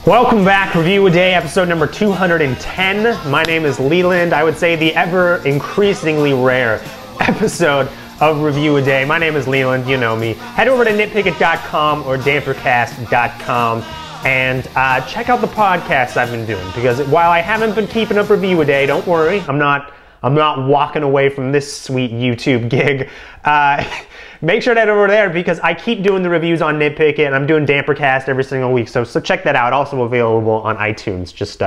Welcome back, Review a Day, episode number 210. My name is Leland. I would say the ever increasingly rare episode of Review a Day. My name is Leland, you know me. Head over to nitpickit.com or dampercast.com and check out the podcasts I've been doing, because while I haven't been keeping up Review a Day, don't worry, I'm not walking away from this sweet YouTube gig. Make sure to head over there, because I keep doing the reviews on Nitpick It, and I'm doing Dampercast every single week, so check that out. Also available on iTunes. Just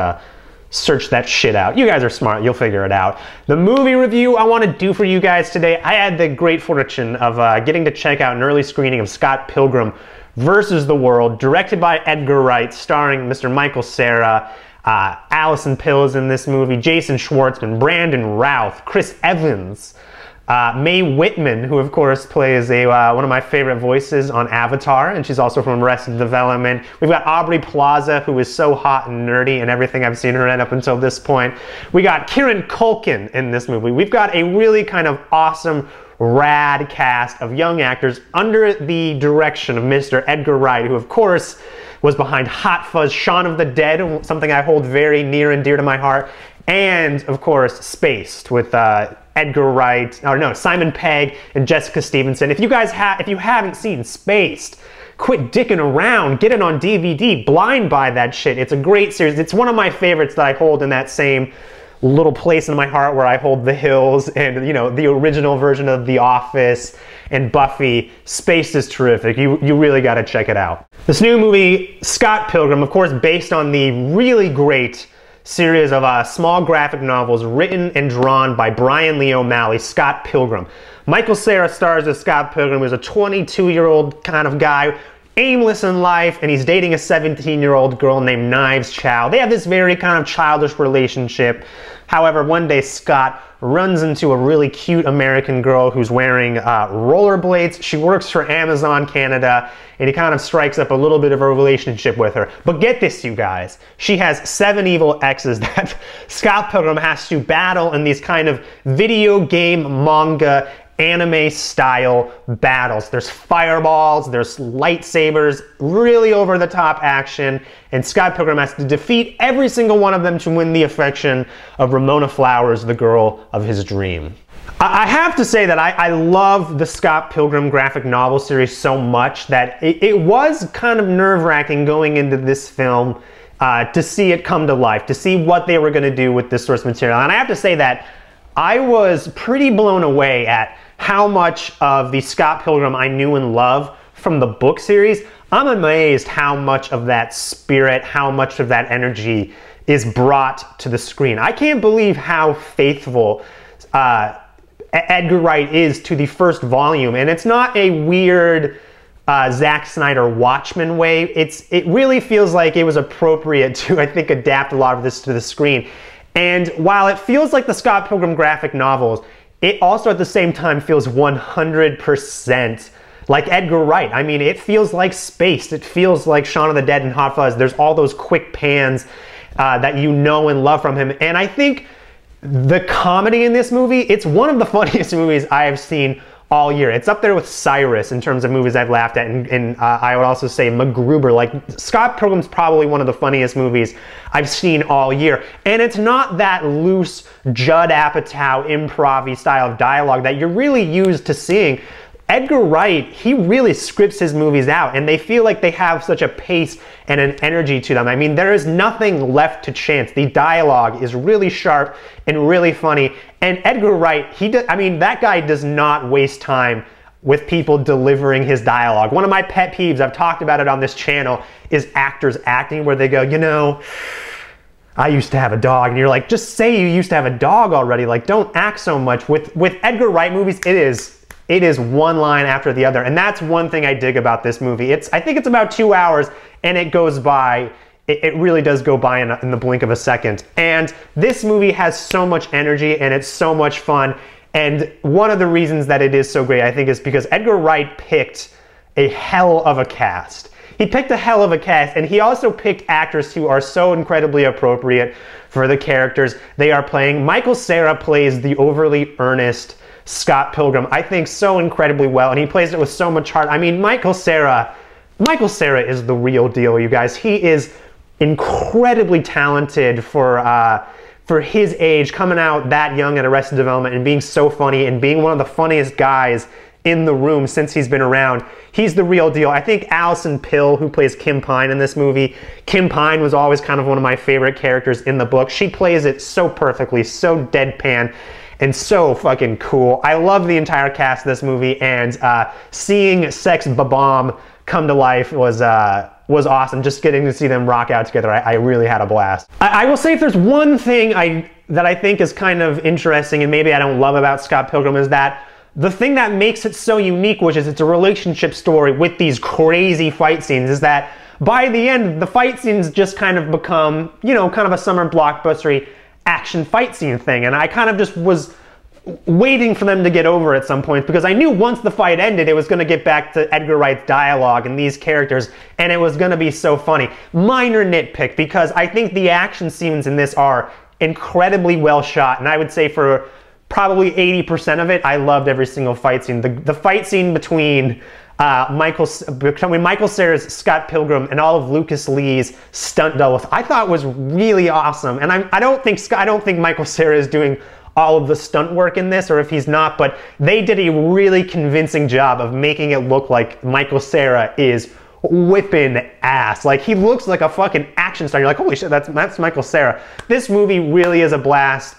search that shit out. You guys are smart, you'll figure it out. The movie review I want to do for you guys today, I had the great fortune of getting to check out an early screening of Scott Pilgrim versus the World, directed by Edgar Wright, starring Mr. Michael Cera, Allison Pill is in this movie, Jason Schwartzman, Brandon Routh, Chris Evans, Mae Whitman, who of course plays one of my favorite voices on Avatar, and she's also from Arrested Development. We've got Aubrey Plaza, who is so hot and nerdy in everything I've seen her in up until this point. We got Kieran Culkin in this movie. We've got a really kind of awesome, rad cast of young actors under the direction of Mr. Edgar Wright, who of course was behind Hot Fuzz, Shaun of the Dead, something I hold very near and dear to my heart, and of course Spaced with Edgar Wright, or no, Simon Pegg and Jessica Stevenson. If you haven't seen Spaced, quit dicking around, get it on DVD, blind buy that shit. It's a great series. It's one of my favorites that I hold in that same little place in my heart where I hold The Hills and, you know, the original version of The Office and Buffy. Spaced is terrific. You really got to check it out. This new movie, Scott Pilgrim, of course based on the really great series of small graphic novels written and drawn by Brian Lee O'Malley, Scott Pilgrim. Michael Cera stars as Scott Pilgrim, who's a 22-year-old kind of guy, aimless in life, and he's dating a 17-year-old girl named Knives Chow. They have this very kind of childish relationship. However, one day Scott runs into a really cute American girl who's wearing rollerblades. She works for Amazon Canada, and he kind of strikes up a little bit of a relationship with her. But get this, you guys. She has 7 evil exes that Scott Pilgrim has to battle in these kind of video game, manga, anime-style battles. There's fireballs, there's lightsabers, really over-the-top action, and Scott Pilgrim has to defeat every single one of them to win the affection of Ramona Flowers, the girl of his dream. I have to say that I love the Scott Pilgrim graphic novel series so much that it was kind of nerve-wracking going into this film to see it come to life, to see what they were going to do with this source material. And I have to say that I was pretty blown away at how much of the Scott Pilgrim I knew and loved from the book series. I'm amazed how much of that spirit, how much of that energy is brought to the screen. I can't believe how faithful Edgar Wright is to the first volume, and it's not a weird Zack Snyder Watchmen way. It really feels like it was appropriate to, I think, adapt a lot of this to the screen. And while it feels like the Scott Pilgrim graphic novels, it also at the same time feels 100% like Edgar Wright. I mean, it feels like Spaced. It feels like Shaun of the Dead and Hot Fuzz. There's all those quick pans that you know and love from him. And I think the comedy in this movie, it's one of the funniest movies I have seen all year. It's up there with Cyrus in terms of movies I've laughed at, and I would also say MacGruber. Like, Scott Pilgrim's probably one of the funniest movies I've seen all year. And it's not that loose Judd Apatow improv-y style of dialogue that you're really used to seeing. Edgar Wright, he really scripts his movies out, and they feel like they have such a pace and an energy to them. I mean, there is nothing left to chance. The dialogue is really sharp and really funny, and Edgar Wright, I mean, that guy does not waste time with people delivering his dialogue. One of my pet peeves, I've talked about it on this channel, is actors acting where they go, you know, I used to have a dog, and you're like, just say you used to have a dog already. Like, don't act so much. With Edgar Wright movies, it is one line after the other, and that's one thing I dig about this movie. I think it's about 2 hours, and it goes by, it really does go by in the blink of a second. And this movie has so much energy, and it's so much fun, and one of the reasons that it is so great, I think, is because Edgar Wright picked a hell of a cast. He picked a hell of a cast, and he also picked actors who are so incredibly appropriate for the characters they are playing. Michael Cera plays the overly earnest Scott Pilgrim, I think, so incredibly well, and he plays it with so much heart. I mean, Michael Cera is the real deal, you guys. He is incredibly talented for his age, coming out that young at Arrested Development and being so funny and being one of the funniest guys in the room since he's been around. He's the real deal. I think Allison Pill, who plays Kim Pine in this movie, Kim Pine was always kind of one of my favorite characters in the book. She plays it so perfectly, so deadpan, and so fucking cool. I love the entire cast of this movie, and seeing Sex Bob-omb come to life was awesome. Just getting to see them rock out together, I really had a blast. I will say if there's one thing that I think is kind of interesting and maybe I don't love about Scott Pilgrim is that the thing that makes it so unique, which is it's a relationship story with these crazy fight scenes, is that by the end, the fight scenes just kind of become, you know, kind of a summer blockbustery action fight scene thing. And I kind of just was waiting for them to get over at some point because I knew once the fight ended, it was going to get back to Edgar Wright's dialogue and these characters, and it was going to be so funny. Minor nitpick, because I think the action scenes in this are incredibly well shot, and I would say for probably 80% of it, I loved every single fight scene. The fight scene between Michael Cera's Scott Pilgrim and all of Lucas Lee's stunt doubles, I thought was really awesome. And I don't think Michael Cera is doing all of the stunt work in this, or if he's not, but they did a really convincing job of making it look like Michael Cera is whipping ass. Like, he looks like a fucking action star. You're like, holy shit, that's Michael Cera. This movie really is a blast.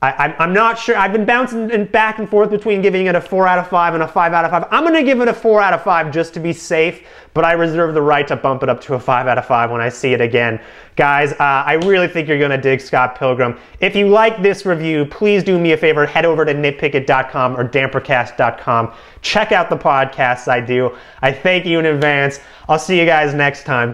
I'm not sure. I've been bouncing back and forth between giving it a 4 out of 5 and a 5 out of 5. I'm going to give it a 4 out of 5 just to be safe, but I reserve the right to bump it up to a 5 out of 5 when I see it again. Guys, I really think you're going to dig Scott Pilgrim. If you like this review, please do me a favor. Head over to nitpickit.com or dampercast.com. Check out the podcasts I do. I thank you in advance. I'll see you guys next time.